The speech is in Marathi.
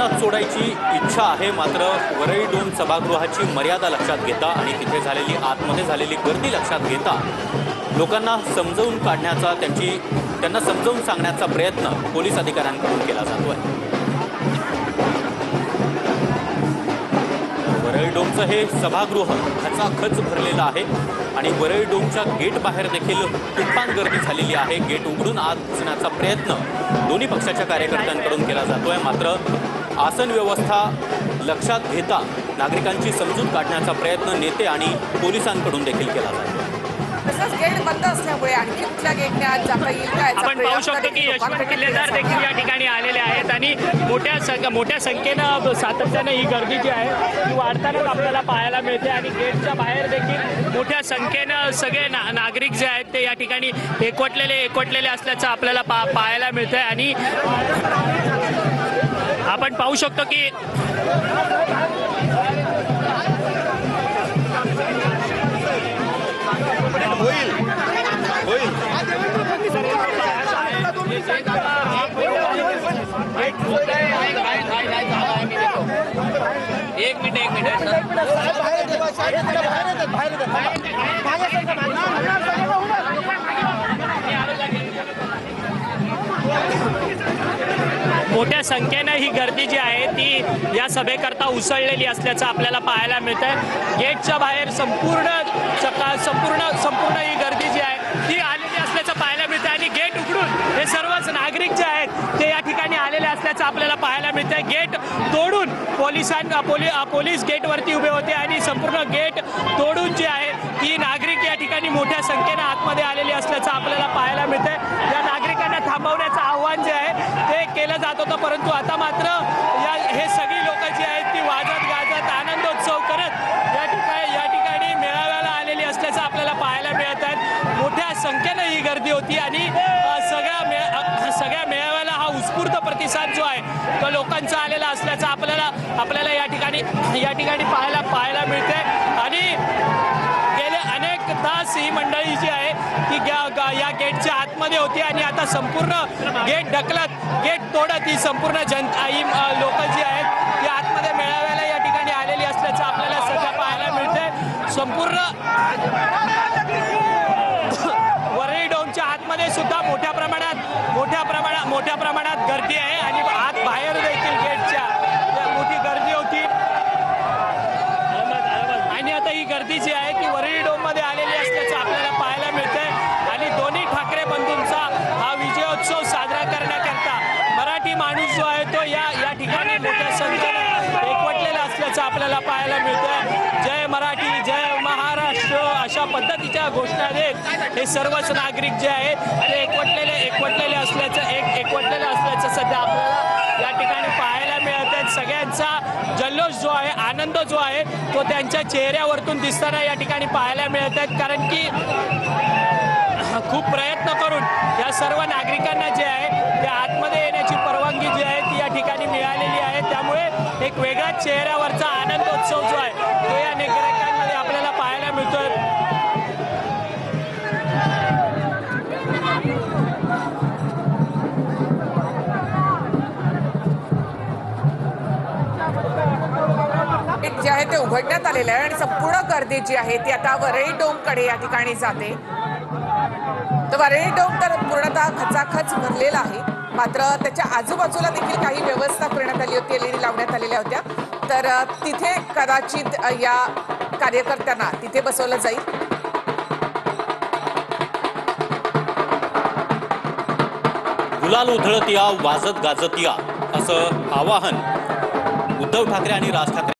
लोकांना सोडायची इच्छा आहे, मात्र वरळी डोम सभागृहाची मर्यादा लक्षात घेता आणि तिथे झालेली आतमध्ये झालेली गर्दी लक्षात घेता लोकांना समजावून काढण्याचा त्यांना समजावून सांगण्याचा प्रयत्न पोलीस अधिकाऱ्यांकडून केला जातोय। वरळी डोमचं हे सभागृह खचाखच भरलेलं आहे आणि वरळी डोमच्या गेट बाहेर देखील तुफान गर्दी झालेली आहे। गेट उघडून आत घुसण्याचा प्रयत्न दोन्ही पक्षाच्या कार्यकर्त्यांकडून केला जातोय, मात्र आसन व्यवस्था लक्षात घेता नागरिकांची समजूत काढण्याचा प्रयत्न नेते आणि पोलिसांकडून देखील केला जातो। तसंच गेट बंद असल्यामुळे आणखी कुठल्या गेटने आज जाता येईल काय आपण पाहू शकतो की यशवंत किल्लेदार देखील या ठिकाणी आलेले आहेत आणि मोठ्या संख्येनं सातत्याने ही गर्दी जी आहे ती वाढतानाच आपल्याला पाहायला मिळते आणि गेटच्या बाहेर देखील मोठ्या संख्येनं सगळे नागरिक जे आहेत ते या ठिकाणी एकवटलेले असल्याचं आपल्याला पाहायला मिळतंय आणि आपण पाहू शकतो की एक मिनिट मोठ्या संख्येने ही गर्दी जी आहे ती या सभेकरता उसळलेली असल्याचं आपल्याला पाहायला मिळतंय। गेटच्या बाहेर संपूर्ण ही गर्दी जी आहे ती आलेली असल्याचं पाहायला मिळतंय आणि गेट उघडून हे सर्वच नागरिक जे आहेत ते या ठिकाणी आलेले असल्याचं आपल्याला पाहायला मिळतंय। गेट तोडून पोलीस गेटवरती उभे होते आणि संपूर्ण गेट तोडून जे आहे ती नागरिक या ठिकाणी मोठ्या संख्येने आतमध्ये आलेली असल्याचं आपल्याला पाहायला मिळतंय। या नागरिकांना थांबवण्याचं आव्हान जे आहे ते केलं जात होतं, परंतु आता मात्र हे सगळी लोक जी आहेत ती वाजत गाजत आनंदोत्सव करत या ठिकाणी मेळाव्याला आलेली असल्याचं आपल्याला पाहायला मिळत आहे। मोठ्या संख्येनं ही गर्दी होती आणि सगळ्या मेळाव्याला हा उत्स्फूर्त प्रतिसाद जो आहे तो लोकांचा आलेला असल्याचं आपल्याला या ठिकाणी पाहायला मिळते आणि गेले अनेक तास ही मंडळी जी आहे ती या गेटच्या आतमध्ये होती आणि आता संपूर्ण गेट ढकलत गेट तोडत ही संपूर्ण जनता ही लोक जी आहेत ती आतमध्ये मेळाव्याला या ठिकाणी आलेली असल्याचं आपल्याला सध्या पाहायला मिळते। संपूर्ण वरळी डोमच्या आतमध्ये सुद्धा मोठ्या प्रमाणात गर्दी आहे आणि आत बाहेर देखील गेटच्या मोठी गर्दी होती आणि आता ही गर्दी जी आहे ती वरळी डोम मध्ये आलेली असल्याचं आपल्याला पाहायला मिळतंय आणि दोन्ही ठाकरे बंधूंचा हा विजयोत्सव साजरा करण्याकरता मराठी माणूस जो आहे तो या ठिकाणी मोठ्या संख्येने एकवटलेला असल्याचं आपल्याला पाहायला मिळतंय। जय मराठी, जय महाराष्ट्र अशा पद्धतीच्या घोषणा देत हे सर्वच नागरिक जे आहेत ते एकवटलेले असल्याचं सध्या आपल्याला या ठिकाणी पाहायला मिळत आहे। सगळ्यांचा जल्लोष जो आहे, आनंद जो आहे तो त्यांच्या चेहऱ्यावरतून दिसताना या ठिकाणी पाहायला मिळत आहेत, कारण की खूप प्रयत्न करून या सर्व नागरिकांना जे आहे ते आतमध्ये येण्याची परवानगी जी आहे ती या ठिकाणी मिळालेली आहे। त्यामुळे एक वेगळाच चेहऱ्यावरचा आनंदोत्सव जो आहे तो या नागरिकांमध्ये आपल्याला पाहायला मिळतोय। जे आहे ते उघडण्यात आलेलं आहे आणि संपूर्ण गर्दी जी आहे ती आता वरळी डोमकडे या ठिकाणी जाते। तर वरळी डोम तर पूर्णतः खचाखच भरलेला आहे, मात्र त्याच्या आजूबाजूला देखील काही व्यवस्था करण्यात आली होती, LED लावण्यात आलेल्या होत्या, तर तिथे कदाचित या कार्यकर्त्यांना तिथे बसवलं जाईल। गुलाल उधळत या, वाजत गाजत या असं आवाहन उद्धव ठाकरे आणि राज ठाकरे